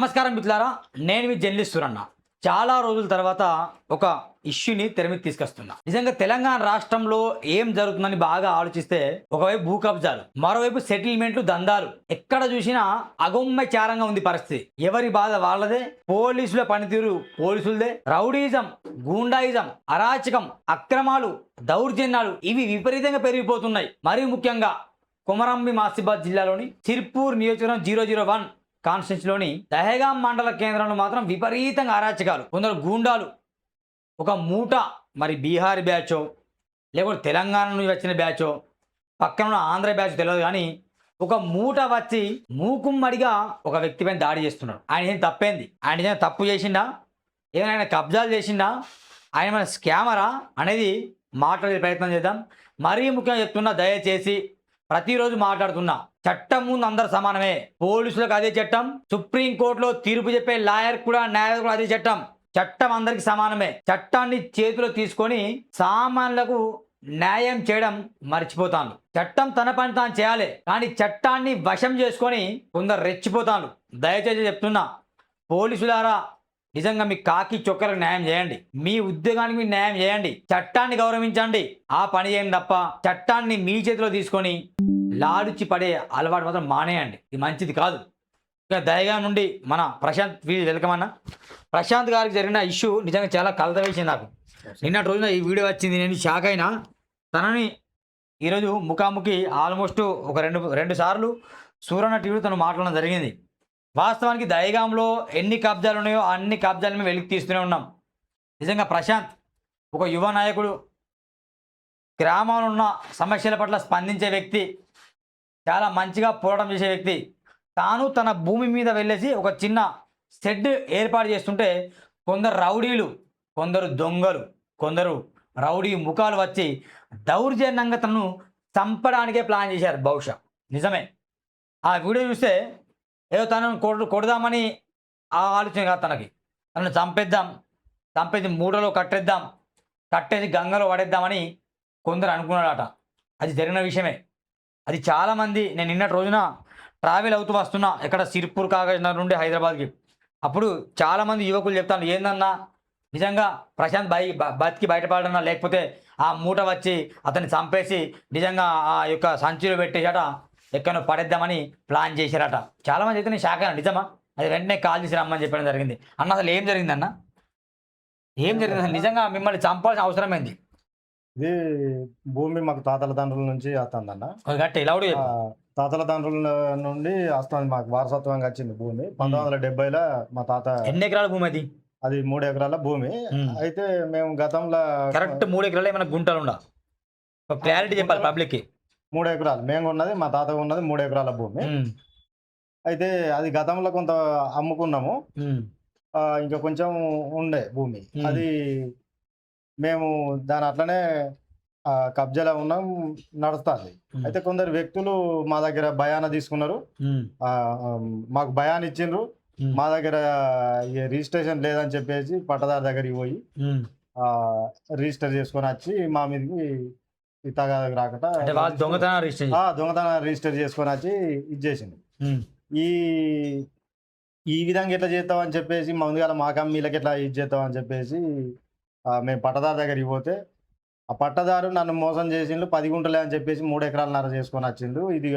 నమస్కారం మిత్రులారా, నేను మీ జర్నలిస్ట్ సురన్న. చాలా రోజుల తర్వాత ఒక ఇష్యూని తెర మీద తీసుకొస్తున్నా. నిజంగా తెలంగాణ రాష్ట్రంలో ఏం జరుగుతుందని బాగా ఆలోచిస్తే ఒకవైపు భూ కబ్జాలు, మరోవైపు సెటిల్మెంట్లు, దందాలు, ఎక్కడ చూసినా అగమ్యచారంగా ఉంది పరిస్థితి. ఎవరి బాధ వాళ్ళదే, పోలీసుల పనితీరు పోలీసులదే, రౌడీజం, గూండాయిజం, అరాచకం, అక్రమాలు, దౌర్జన్యాలు ఇవి విపరీతంగా పెరిగిపోతున్నాయి. మరీ ముఖ్యంగా కొమరంభీం ఆసిఫాబాద్ జిల్లాలోని సిర్పూర్ నియోజకవర్గం 001 కాన్స్టిట్యూన్సీలోని దహేగాం మండల కేంద్రంలో మాత్రం విపరీతంగా అరాచకాలు. కొందరు గూండాలు ఒక మూట, మరి బీహార్ బ్యాచో లేకపోతే తెలంగాణ నుంచి వచ్చిన బ్యాచో పక్కన ఉన్న ఆంధ్ర బ్యాచ్ తెలియదు, కానీ ఒక మూట వచ్చి మూకుమ్మడిగా ఒక వ్యక్తిపైన దాడి చేస్తున్నాడు. ఆయన ఏం తప్పేంది? ఆయన ఏదైనా తప్పు చేసిండా? ఏమైనా ఆయన కబ్జాలు చేసిండా? ఆయన మన స్కామరా అనేది మాట్లాడే ప్రయత్నం చేద్దాం. మరీ ముఖ్యంగా చెప్తున్నా, దయచేసి ప్రతిరోజు మాట్లాడుతున్నా, చట్టం ముందు అందరు సమానమే. పోలీసులకు అదే చట్టం, సుప్రీంకోర్టులో తీర్పు చెప్పే లాయర్ కూడా, న్యాయవాది కూడా అదే చట్టం. చట్టం అందరికి సమానమే. చట్టాన్ని చేతిలో తీసుకొని సామాన్యులకు న్యాయం చేయడం మర్చిపోతాను. చట్టం తన పని తాను చేయాలి, కానీ చట్టాన్ని వశం చేసుకొని కొందరు రెచ్చిపోతాను. దయచేసి చెప్తున్నా, పోలీసులారా, నిజంగా మీ కాకి చొక్కలకు న్యాయం చేయండి, మీ ఉద్యోగానికి మీరు న్యాయం చేయండి, చట్టాన్ని గౌరవించండి. ఆ పని చేయండి తప్ప చట్టాన్ని మీ చేతిలో తీసుకొని లాడుచి పడే అలవాటు మాత్రం మానేయండి. ఇది మంచిది కాదు. ఇక దయగా నుండి మన ప్రశాంత్ వీడియో వెల్కమ్ అన్న. ప్రశాంత్ గారికి జరిగిన ఇష్యూ నిజంగా చాలా కలత వేసింది నాకు. నిన్నటి రోజున ఈ వీడియో వచ్చింది, నేను షాక్ అయినా. తనని ఈరోజు ముఖాముఖి ఆల్మోస్ట్ ఒక రెండు సార్లు సూరన్న టీవీలో తను మాట్లాడడం జరిగింది. వాస్తవానికి దహేగాంలో ఎన్ని కబ్జాలు ఉన్నాయో అన్ని కబ్జాలు మేము వెలికి తీస్తూనే ఉన్నాం. నిజంగా ప్రశాంత్ ఒక యువ నాయకుడు, గ్రామంలో ఉన్న సమస్యల పట్ల స్పందించే వ్యక్తి, చాలా మంచిగా పోరాటం చేసే వ్యక్తి. తాను తన భూమి మీద వెళ్ళేసి ఒక చిన్న షెడ్ ఏర్పాటు చేస్తుంటే కొందరు రౌడీలు, కొందరు దొంగలు, కొందరు రౌడీ ముఖాలు వచ్చి దౌర్జన్యంగా తనను చంపడానికే ప్లాన్ చేశారు. బహుశా నిజమే. ఆ వీడియో చూస్తే ఏదో తనను కొడదామని ఆ ఆలోచన కాదు తనకి. తనను చంపేసి మూటలో కట్టేసి గంగలో పడేద్దామని కొందరు అనుకున్నాడట. అది జరిగిన విషయమే. అది చాలామంది, నేను నిన్నటి రోజున ట్రావెల్ అవుతూ వస్తున్నా ఎక్కడ సిర్పూర్ కాగజ్నగర్ నుండి హైదరాబాద్కి. అప్పుడు చాలామంది యువకులు చెప్తాను, ఏందన్నా నిజంగా ప్రశాంత్ బతికి బయటపడన్నా, లేకపోతే ఆ మూట వచ్చి అతన్ని చంపేసి నిజంగా ఆ యొక్క సంచిలో పెట్టేసాట ఎక్కడో పడేద్దామని ప్లాన్ చేశారట. చాలామంది అయితే నేను షాక్ అయినా. నిజమా? అది వెంటనే కాల్ చేసి రమ్మని చెప్పడం జరిగింది. అన్న అసలు ఏం జరిగిందన్న? ఏం జరిగింది అసలు? నిజంగా మిమ్మల్ని చంపాల్సిన అవసరం ఏంది? ఇది భూమి మాకు తాతల తండ్రుల నుంచి వస్తుందన్న. గట్టి ఇలా తాతల తండ్రుల నుండి వస్తుంది, మాకు వారసత్వంగా వచ్చింది భూమి. 1970లో మా తాత. ఎన్ని ఎకరాల భూమి అది? అది 3 ఎకరాల భూమి. అయితే మేము గతంలో కరెక్ట్ 3 ఎకరాలు ఏమైనా గుంటలు ఉండా? క్లారిటీ చెప్పాలి పబ్లిక్ కి. 3 ఎకరాలు మేము ఉన్నది, మా తాత ఉన్నది 3 ఎకరాల భూమి. అయితే అది గతంలో కొంత అమ్ముకున్నాము. ఇంకా కొంచెం ఉండే భూమి, అది మేము దాని అట్లనే కబ్జాలో ఉన్నాం, నడుస్తుంది. అయితే కొందరు వ్యక్తులు మా దగ్గర బయానా తీసుకున్నారు, మాకు బయాన్ ఇచ్చిండ్రు. మా దగ్గర రిజిస్ట్రేషన్ లేదని చెప్పేసి పట్టదారు దగ్గరికి పోయి రిజిస్టర్ చేసుకొని వచ్చి మా మీదకి తగాదకు రాకట దొంగతనం రిజిస్టర్ చేసుకొని వచ్చి ఇది చేసింది. ఈ విధంగా ఎట్లా చేస్తామని చెప్పేసి ముందుగా మా కమ్మీలకి ఎట్లా ఇది చేస్తామని చెప్పేసి మేము పట్టదారు దగ్గరికి పోతే, ఆ పట్టదారు నన్ను మోసం చేసిండు. 10 గుంటలే అని చెప్పేసి 3 ఎకరాలన్నర చేసుకొని వచ్చిండు. ఇది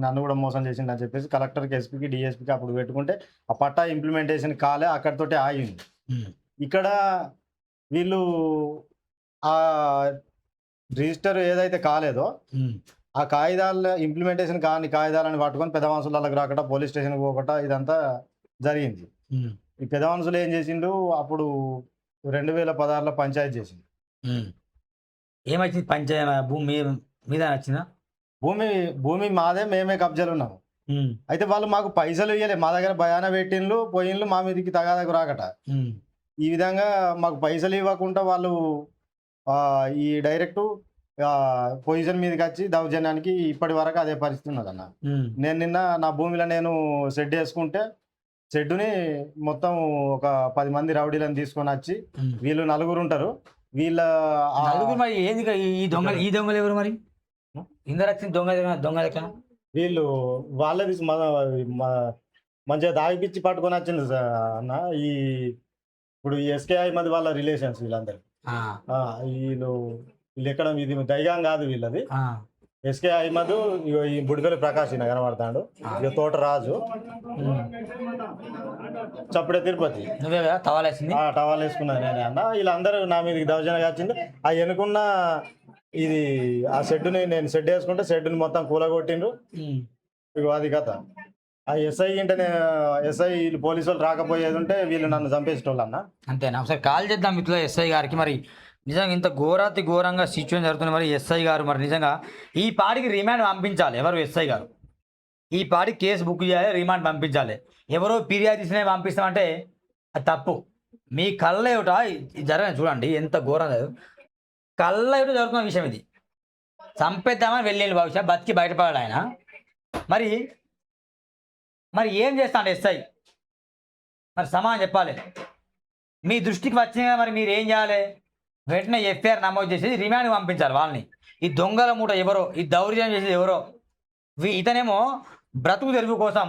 నన్ను కూడా మోసం చేసిండు అని చెప్పేసి కలెక్టర్కి, ఎస్పీకి, డిఎస్పీకి అప్పుడు పెట్టుకుంటే ఆ పట్టా ఇంప్లిమెంటేషన్ కాలే, అక్కడితోటే ఆగింది. ఇక్కడ వీళ్ళు ఆ రిజిస్టర్ ఏదైతే కాలేదో ఆ కాగితాల ఇంప్లిమెంటేషన్ కాని కాగితాలను పట్టుకొని పెద్ద మనుషులకు రాకట, పోలీస్ స్టేషన్కి పోకట, ఇదంతా జరిగింది. ఈ పెద్ద మనుషులు ఏం చేసిండు, అప్పుడు 2016లో పంచాయతీ చేసింది. ఏమొచ్చింది? భూమి మీద వచ్చిందా? భూమి మాదే, మేమే కబ్జాలు ఉన్నాము. అయితే వాళ్ళు మాకు పైసలు ఇవ్వలే, మా దగ్గర బయానా పెట్టిండ్లు, పోయిండ్లు, మా మీదకి తగాదకు రాకట. ఈ విధంగా మాకు పైసలు ఇవ్వకుండా వాళ్ళు ఈ డైరెక్ట్ పొజిషన్ మీదకి వచ్చి దౌర్జన్యానికి ఇప్పటి వరకు అదే పరిస్థితి ఉన్నదన్న. నేను నిన్న నా భూమిలో నేను షెడ్ వేసుకుంటే, షెడ్డుని మొత్తం ఒక 10 మంది రౌడీలను తీసుకొని వచ్చి, వీళ్ళు 4 ఉంటారు. వీళ్ళ మరి ఏంది ఈ దొంగలు ఎవరు మరి? ఇందరు వచ్చిన దొంగ ఎక్కడ? వీళ్ళు వాళ్ళది మంచిగా దాగిపిచ్చి పట్టుకొని వచ్చింది సార్ అన్న. ఈ ఇప్పుడు ఈ ఎస్కే అహ్మద్ వాళ్ళ రిలేషన్స్ వీళ్ళందరూ. ఆ, ఆ! వీళ్ళు వీళ్ళెక్కడ ఇది దైగాం కాదు వీళ్ళది. ఆ, ఎస్కే అహ్మద్ ఇగో ఈ బుడిపల్లి ప్రకాష్ ఈయన కనబడతాడు. ఇగ తోట రాజు, ఉమ్. చప్పుడే తిరుపతి. నువ్వే కదా తవాలేసింది. టవల్ వేసుకున్నది నేనే అన్న. వీళ్ళందరూ నా మీదకి దౌర్జన్యంగా వచ్చింది. ఆ వెనుకున్న ఇది ఆ షెడ్డుని నేను షెడ్ వేసుకుంటే షెడ్డుని మొత్తం కూలగొట్టిండ్రు. ఉమ్. ఇగో అది కథ. ఆ ఎస్ఐ ఇంటే ఎస్ఐ వీళ్ళు పోలీసు వాళ్ళు రాకపోయేది ఉంటే వీళ్ళు నన్ను చంపేసేటోళ్ళు అన్న. అంతేనా? ఒకసారి కాల్ చేద్దాం మిత్రులు ఎస్ఐ గారికి. మరి నిజంగా ఇంత ఘోరాతి ఘోరంగా సిచ్యువేషన్ జరుగుతుంది. మరి ఎస్ఐ గారు మరి నిజంగా ఈ పాడికి రిమాండ్ పంపించాలి. ఎవరు ఎస్ఐ గారు ఈ పాడికి కేసు బుక్ చేయాలి, రిమాండ్ పంపించాలి. ఎవరో ఫిర్యాదు ఇచ్చినా పంపిస్తామంటే అది తప్పు. మీ కళ్ళ ఏమిట జరగని చూడండి ఎంత ఘోరం కళ్ళ ఏమిటో జరుగుతున్న విషయం ఇది. చంపేద్దామని వెళ్ళేది బహుశా బతికి బయటపడాడు ఆయన. మరి మరి ఏం చేస్తాడు ఎస్ఐ? మరి సమాధానం చెప్పాలి. మీ దృష్టికి వచ్చిన మరి మీరు ఏం చేయాలి? వెంటనే ఎఫ్ఐఆర్ నమోదు చేసి రిమాండ్ పంపించాలి వాళ్ళని. ఈ దొంగల మూట ఎవరో, ఈ దౌర్జన్యం చేసేది ఎవరో. ఇతనేమో బ్రతుకు తెరువు కోసం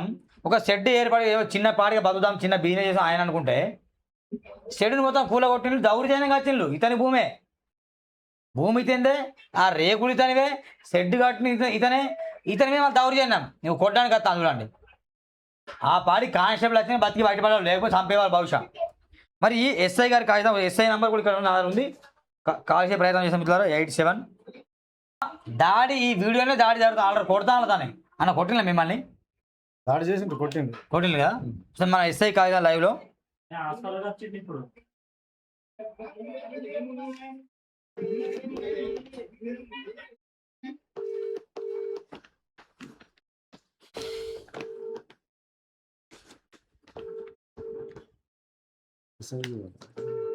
ఒక షెడ్ ఏర్పడి ఏవో చిన్న పాడిగా బతుకుదాం, చిన్న బిజినెస్ చేసాం ఆయన అనుకుంటే షెడ్ని మొత్తం కూలగొట్టిండ్రు, దౌర్జన్యంగా వచ్చిండ్రు. ఇతని భూమి ఇతందే, ఆ రేకులు ఇతనివే, షెడ్ కట్టిన ఇతని మీద దౌర్జన్యం. నువ్వు కొట్టడానికి వస్తాను చూడండి. ఆ పాడి కానిస్టేబుల్ వచ్చిన బతికి బయటపడాలి, లేకపోతే చంపేవాళ్ళు బహుశా. మరి ఈ ఎస్ఐ గారి కాగితం, ఎస్ఐ నెంబర్ కూడా ఇక్కడ ఉంది. కాల్ చేసే ప్రయత్నం చేసాం మిత్రులారా. 87 దాడి. ఈ వీడియోనే దాడి జరుగుతుంది. ఆల్రెడీ కొడతాను తానే అన్న కొట్టిన మిమ్మల్ని దాడి చేసిండ్రు, కొట్టిండ్రు. కొట్టింది కదా. సో మన ఎస్ఐ కాగితం లైవ్లో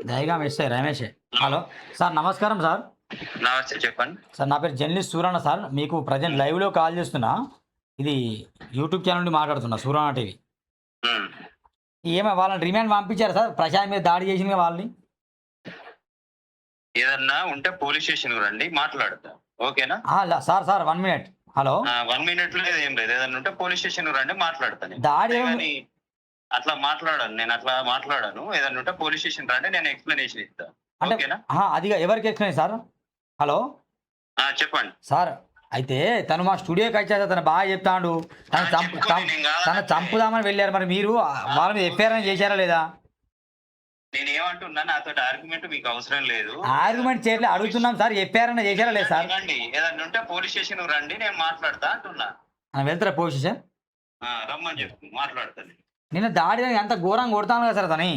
దయగాం ఎస్ఐ రమేష్. హలో సార్, నమస్కారం సార్. నమస్తే, చెప్పండి. సార్ నా పేరు జర్నలిస్ట్ సూరన్న సార్. మీకు ప్రజెంట్ లైవ్లో కాల్ చేస్తున్నా. ఇది యూట్యూబ్ ఛానల్ నుండి మాట్లాడుతున్నా, సూరన్న టీవీ. ఉమ్. ఏమో వాళ్ళని రిమాండ్ పంపించారు సార్, ప్రశాంత్ మీద దాడి చేసిన వాళ్ళని. ఏదన్నా ఉంటే పోలీస్ స్టేషన్ రండి, మాట్లాడతా. ఓకేనా? Sir 1 minute. హలో 1 మినిట్ లో ఏం లేదు. ఏదన్నా ఉంటే పోలీస్ స్టేషన్ రండి, మాట్లాడతాను. దాడి కానీ అట్లా మాట్లాడాను, నేను అట్లా మాట్లాడాను. ఏదన్నా ఉంటే పోలీస్ స్టేషన్ రండి, నేను ఎక్స్ప్లెనేషన్ ఇస్తా. అంటే ఓకేనా? అది ఎవరికి ఎక్స్ప్లెయిన్ సార్? హలో చెప్పండి సార్. అయితే తను మా స్టూడియోకి వచ్చేది, తను బాగా చెప్తాడు. తను చంపుదామని వెళ్ళారు. మరి మీరు వాళ్ళ మీద ఎఫ్ఐఆర్ చేశారా లేదా? నేను ఏమంటున్నా, నాతో ఆర్గ్యుమెంట్ మీకు అవసరం లేదు. ఆర్గ్యుమెంట్ చేయట్లేదు, అడుగుతున్నాం సార్. ఎఫ్ఐఆర్ చేశారా లేదు సార్? రండి, ఏదన్నా ఉంటే పోలీస్ స్టేషన్ రండి, నేను మాట్లాడతా అంటున్నా. వెళ్తారా పోలీస్ స్టేషన్? రమ్మని చెప్పు, మాట్లాడతాను. నిన్న దాడి ఎంత ఘోరంగా కొడతాను కదా సార్ తని.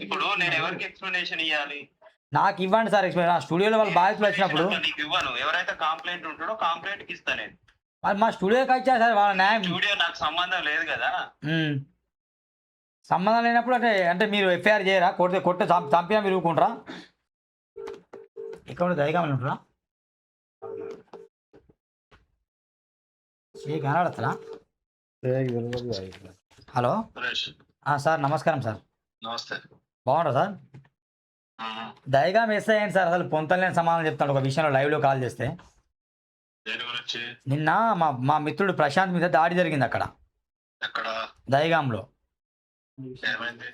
ఇప్పుడు నేను ఎవరికి ఎక్స్ప్లెనేషన్ ఇవ్వాలి? నాకు ఇవ్వండి సార్ ఎక్స్ప్లెయిన్. నా స్టూడియోలో వాళ్ళు బాధితులు వచ్చినప్పుడు నీకు ఇవ్వను. ఎవరైతే కంప్లైంట్ ఉంటాడో కంప్లైంట్ కి ఇస్తా నేను. వాళ్ళు మా స్టూడియోకి వచ్చారు సార్, వాళ్ళ న్యాయం. స్టూడియో నాకు సంబంధం లేదు కదా. సంబంధం లేనప్పుడు అంటే మీరు ఎఫ్ఐఆర్ చేయరా? కొట్టే చంపినా మీరు ఊరుకుంటారా? ఇక్కడ దయగా ఉంటారా? కనబడతారా? హలో సార్, నమస్కారం సార్. నమస్తే. బాగుంటారా సార్? దయగా మెసేజ్ అయ్యండి సార్. అసలు పొంతలేని సమాధానం చెప్తాడు ఒక విషయంలో లైవ్లో కాల్ చేస్తే. నిన్న మా మిత్రుడు ప్రశాంత్ మీద దాడి జరిగింది అక్కడ దయగాంలో.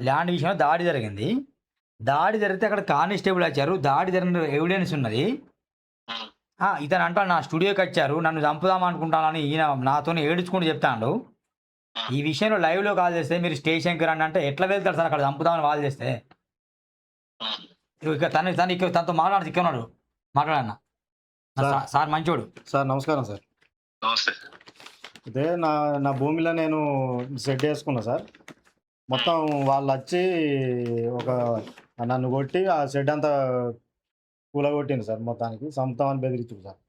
ల్యాండ్ విషయంలో దాడి జరిగింది. దాడి జరిగితే అక్కడ కానిస్టేబుల్ వచ్చారు. దాడి జరిగిన ఎవిడెన్స్ ఉన్నది. ఇతను అంటాడు నా స్టూడియోకి వచ్చారు, నన్ను చంపుదాం అనుకుంటానని ఈయన నాతో ఏడుచుకుంటూ చెప్తాడు. ఈ విషయంలో లైవ్లో కాల్ చేస్తే మీరు స్టేషన్కి రండి అంటే ఎట్లా వెళ్తాడు సార్? అక్కడ చంపుదామని కాల్ చేస్తే ఇక తనతో మాట్లాడుతూ ఇక్కడ ఉన్నాడు, మాట్లాడన్నా. సార్ మంచోడు సార్. నమస్కారం సార్. అదే నా భూమిలో నేను షెడ్ వేసుకున్నా సార్. మొత్తం వాళ్ళు వచ్చి నన్ను కొట్టి ఆ షెడ్ అంతా కూలగొట్టింది సార్. మొత్తానికి చంపుతామని బెదిరించారు సార్.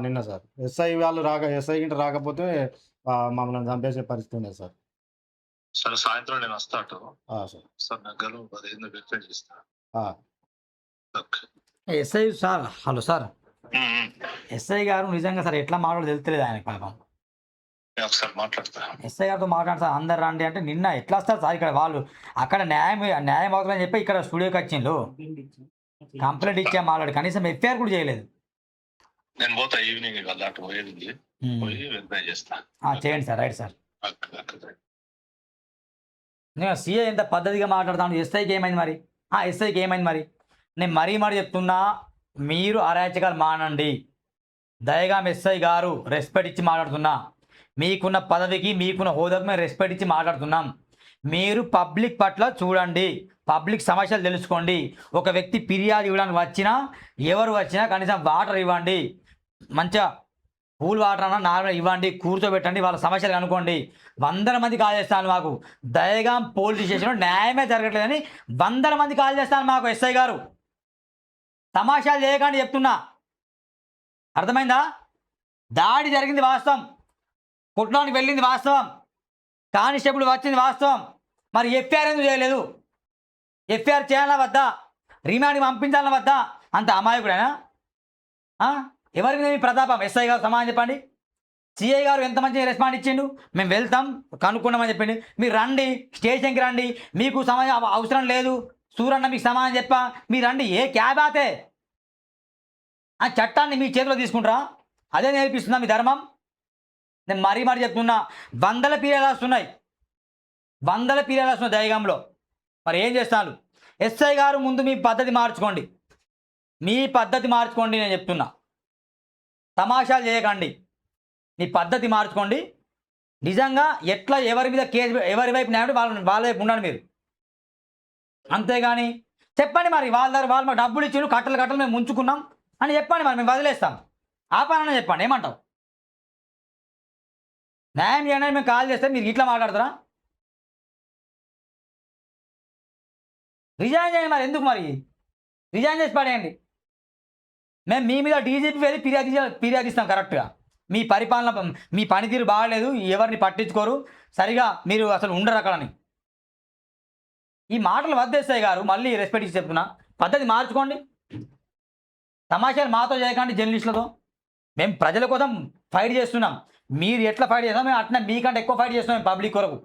నిన్న సార్ ఎస్ఐ వాళ్ళు ఎస్ఐ గింట రాకపోతే మమ్మల్ని చంపేసే పరిస్థితి ఉంది సార్. సరే, సాయంత్రం నేను వస్తాను సార్. సార్ నగ్గలు 15 వెరిఫై చేస్తా. SI sir. Hello sir. SI గారు నిజంగా సార్ ఎట్లా మాట్లాడో తెలుస్తలేదు ఆయన పాపం. ఒకసారి మాట్లాడతా. ఎస్ఐ గారితో మాట్లాడతా అందరు రండి అంటే నిన్న ఎట్లా వస్తారు సార్? ఇక్కడ వాళ్ళు అక్కడ న్యాయం అవుతుందని చెప్పి ఇక్కడ స్టూడియోకి వచ్చిండ్రు, కంప్లైంట్ ఇచ్చా మాట్లాడు, కనీసం ఎఫ్ఐఆర్ కూడా చేయలేదు. నేను పోతా ఈవినింగ్ ఇవాళ అటు పోయేది ఉంది. పోయి వెరిఫై చేస్తా. చేయండి సార్, రైట్ సార్. అక్కడ నేను సీఏ ఎంత పద్ధతిగా మాట్లాడతాను. ఎస్ఐకి ఏమైంది మరి? ఎస్ఐకి ఏమైంది మరి? నేను మరీ చెప్తున్నా, మీరు అరాచకాలు మానండి. దయగా ఎస్ఐ గారు రెస్పెక్ట్ ఇచ్చి మాట్లాడుతున్నా. మీకున్న పదవికి మీకున్న హోదాకు మేము రెస్పెక్ట్ ఇచ్చి మాట్లాడుతున్నాం. మీరు పబ్లిక్ పట్ల చూడండి, పబ్లిక్ సమస్యలు తెలుసుకోండి. ఒక వ్యక్తి ఫిర్యాదు ఇవ్వడానికి వచ్చినా, ఎవరు వచ్చినా కనీసం వాటర్ ఇవ్వండి, మంచిగా కూల్ వాటర్ అన్నా నార్మల్ ఇవ్వండి, కూర్చోబెట్టండి, వాళ్ళ సమస్యలు కనుక్కోండి. 100 మంది కాల్ చేస్తాను మాకు. దయగాం పోలీస్ స్టేషన్లో న్యాయమే జరగట్లేదని 100 మంది కాల్ చేస్తాను మాకు. ఎస్ఐ గారు తమాషాలు చేయకండి చెప్తున్నా, అర్థమైందా? దాడి జరిగింది వాస్తవం, కుట్రానికి వెళ్ళింది వాస్తవం, కానిస్టేబుల్ వచ్చింది వాస్తవం. మరి ఎఫ్ఐఆర్ ఎందుకు చేయలేదు? ఎఫ్ఐఆర్ చేయాలా వద్దా? రిమాండ్కి పంపించాలా వద్దా? అంత అమాయకుడేనా? ఎవరి మీద మీ ప్రతాపం? ఎస్ఐ గారు సమాధానం చెప్పండి. సిఐ గారు ఎంత మంచిగా రెస్పాండ్ ఇచ్చిండు, మేము వెళ్తాం కనుక్కున్నామని చెప్పిండు. మీరు రండి, స్టేషన్కి రండి, మీకు సమాధానం అవసరం లేదు, సూరన్న మీకు సమాధానం చెప్పా, మీరు రండి. ఏ క్యాబ్ ఆతే? ఆ చట్టాన్ని మీ చేతిలో తీసుకుంటారా? అదే నేర్పిస్తుందా మీ ధర్మం? నేను మరీ చెప్తున్నా, 100 పీరియడ్లు వస్తున్నాయి, 100 పీరియడ్లు వస్తున్నాయి దయగంలో. మరి ఏం చేస్తాను? ఎస్ఐ గారు ముందు మీ పద్ధతి మార్చుకోండి, మీ పద్ధతి మార్చుకోండి. నేను చెప్తున్నా, తమాషాలు చేయకండి, మీ పద్ధతి మార్చుకోండి. నిజంగా ఎట్లా ఎవరి మీద కేసు, ఎవరి వైపు న్యాయం వాళ్ళ వైపు ఉండండి మీరు, అంతేగాని చెప్పండి మరి వాళ్ళు మాకు డబ్బులు ఇచ్చి కట్టలు మేము ముంచుకున్నాం అని చెప్పండి. మరి మేము వదిలేస్తాం, ఆపాలని చెప్పండి. ఏమంటావు? న్యాయం చేయండి మేము కాల్ చేస్తే మీరు ఇట్లా మాట్లాడతారా? రిజైన్ చేయండి. మరి ఎందుకు మరి రిజైన్ చేసి పడేయండి. మేము మీ మీద డీజీపీ వెళ్ళి ఫిర్యాదిస్తాం కరెక్ట్గా. మీ పరిపాలన, మీ పనితీరు బాగలేదు, ఎవరిని పట్టించుకోరు, సరిగా మీరు అసలు ఉండరు అక్కడని. ఈ మాటలు వద్దేస్తాయి గారు, మళ్ళీ రెస్పెక్ట్ ఇచ్చి చెప్తున్నా, పద్ధతి మార్చుకోండి. తమాషాలు మాతో చేయకండి, జర్నలిస్టులతో. మేము ప్రజల కోసం ఫైట్ చేస్తున్నాం. మీరు ఎట్లా ఫైట్ చేస్తాం, మేము అట్లా మీకంటే ఎక్కువ ఫైట్ చేస్తున్నాం పబ్లిక్ కొరకు.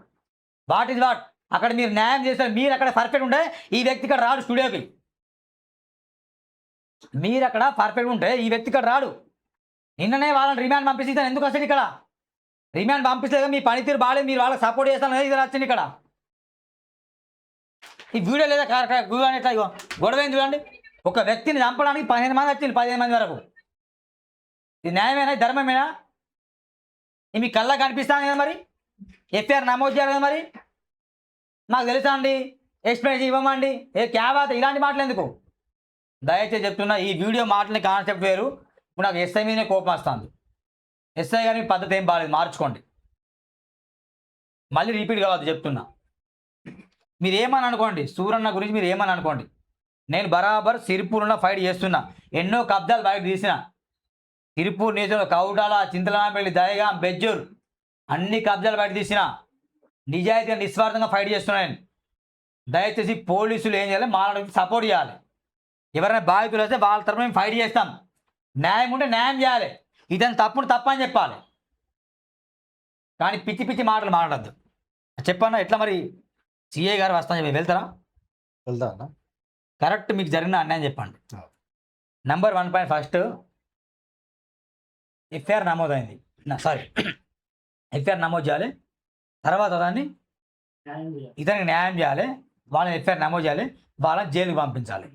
What is what? అక్కడ మీరు న్యాయం చేస్తారు, మీరు అక్కడ పర్ఫెక్ట్ ఉంటే ఈ వ్యక్తి ఇక్కడ రాడు స్టూడియోకి. మీరు అక్కడ పర్ఫెక్ట్ ఉంటే ఈ వ్యక్తి ఇక్కడ రాడు. నిన్ననే వాళ్ళని రిమాండ్ పంపిస్తే ఎందుకు వస్తుంది ఇక్కడ? రిమాండ్ పంపిస్తే మీ పనితీరు బాగాలేదు, మీరు వాళ్ళకి సపోర్ట్ చేస్తాను ఇది వచ్చింది ఇక్కడ. ఈ వీడియో లేదా వీడియో ఎట్లా గొడవ ఏంది చూడండి. ఒక వ్యక్తిని చంపడానికి 15 మంది వచ్చింది, 15 మంది వరకు. ఇది న్యాయమేనా, ధర్మమేనా? ఇది మీ కళ్ళ కనిపిస్తాను కదా, మరి ఎఫ్ఐఆర్ నమోదు చేయాలి కదా. మరి నాకు తెలుసా అండి, ఎక్స్ప్లెయిన్ ఇవ్వమండి, ఏ క్యాబ్ అయితే ఇలాంటి మాటలు ఎందుకు? దయచేసి చెప్తున్నా, ఈ వీడియో మాటలని కాన్సెప్ట్ వేరు. ఇప్పుడు నాకు ఎస్ఐ మీదనే కోపం వస్తుంది. ఎస్ఐ గారి మీ పద్ధతి ఏం బాగాలేదు, మార్చుకోండి. మళ్ళీ రిపీట్ కావద్దు చెప్తున్నా. మీరు ఏమని అనుకోండి, సూరన్న గురించి మీరు ఏమని అనుకోండి, నేను బరాబర్ సిరిపూర్లో ఫైట్ చేస్తున్నా. ఎన్నో కబ్జాలు బయట తీసిన. సిరిపూర్ నియోజకవర్గం కౌటాల, చింతలనాపల్లి, దయగాం, బెజ్జూర్ అన్ని కబ్జాలు బయట తీసిన. నిజాయితీగా నిస్వార్థంగా ఫైట్ చేస్తున్నా నేను. దయచేసి పోలీసులు ఏం చేయాలి, మాకు సపోర్ట్ చేయాలి. ఎవరైనా బాధితులు వస్తే వాళ్ళ తరఫున మేము ఫైట్ చేస్తాం. న్యాయం ఉంటే న్యాయం చేయాలి, ఇదని తప్పని చెప్పాలి. కానీ పిచ్చి మాటలు మాట్లాడద్దు. చెప్పన్నా ఎట్లా మరి? సిఏ గారు వస్తాను చెప్పి వెళ్తారా? వెళ్తా అన్న. కరెక్ట్ మీకు జరిగిన అన్యాయం చెప్పండి. నంబర్ 1 పాయింట్ ఫస్ట్ ఎఫ్ఐఆర్ నమోదైంది, ఎఫ్ఐఆర్ నమోదు చేయాలి. తర్వాత దాన్ని ఇతనికి న్యాయం చేయాలి, వాళ్ళని ఎఫ్ఐఆర్ నమోదు చేయాలి, వాళ్ళని జైలుకి పంపించాలి.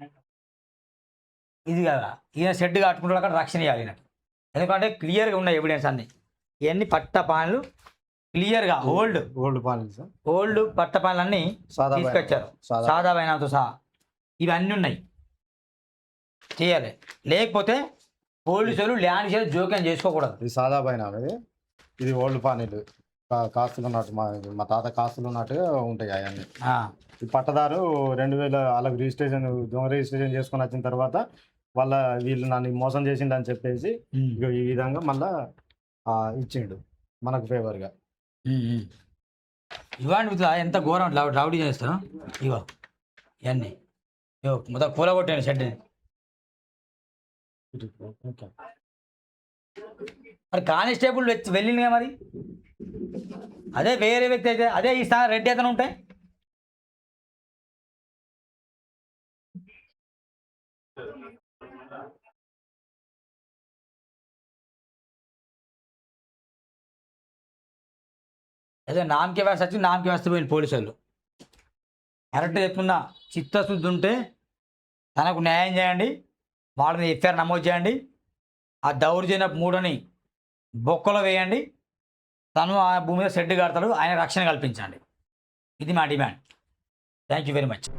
ఇది కదా ఈయన షెడ్ కట్టుకుంటాడు, అక్కడ రక్షణ ఇవ్వాలి ఈయనకి. ఎందుకంటే క్లియర్గా ఉన్నాయి ఎవిడెన్స్ అన్ని. ఇవన్నీ పట్ట పాన్లు క్లియర్గా ఓల్డ్ పట్ట పాన్లు అన్నీ తీసుకొచ్చారు, సాదా బైనాతో సహా ఇవన్నీ ఉన్నాయి. చేయాలి, లేకపోతే పోలీసులు ల్యాండ్ షేర్ జోక్యం చేసుకోకూడదు. ఇది సాదా బైనా, ఇది ఓల్డ్ పానీలు కాస్తులు ఉన్నట్టు, మా తాత కాస్తులు ఉన్నట్టుగా ఉంటాయి అవన్నీ. ఈ పట్టదారు 2000 వాళ్ళకి రిజిస్ట్రేషన్, దొంగ రిజిస్ట్రేషన్ చేసుకొని వచ్చిన తర్వాత వీళ్ళు నన్ను మోసం చేసిండు అని చెప్పేసి ఈ విధంగా మళ్ళా ఇచ్చిండు మనకు ఫేవర్గా. ఇవ్వండి ఇట్లా ఎంత ఘోరం రౌడీ చేస్తాను. ఇవో ఇవన్నీ మొత్తం కూలగొట్టాను షెడ్. మరి కానిస్టేబుల్ వెళ్ళింది కదా, మరి అదే వేరే వ్యక్తి అయితే అదే ఈ స్థానం రెడ్డి అతను ఉంటాయి. అదే నామకే వ్యవస్థ వచ్చి నామకే వ్యవస్థ పోయిన పోలీసు వాళ్ళు కరెక్ట్ చెప్తున్నా. చిత్తశుద్ధి ఉంటే తనకు న్యాయం చేయండి, వాళ్ళని ఎఫ్ఐఆర్ నమోదు చేయండి, ఆ దౌర్జన్య మూడని బొక్కలో వేయండి, తను ఆ భూమి మీద షెడ్ కడతాడు, ఆయన రక్షణ కల్పించండి. ఇది మా demand. Thank you very much.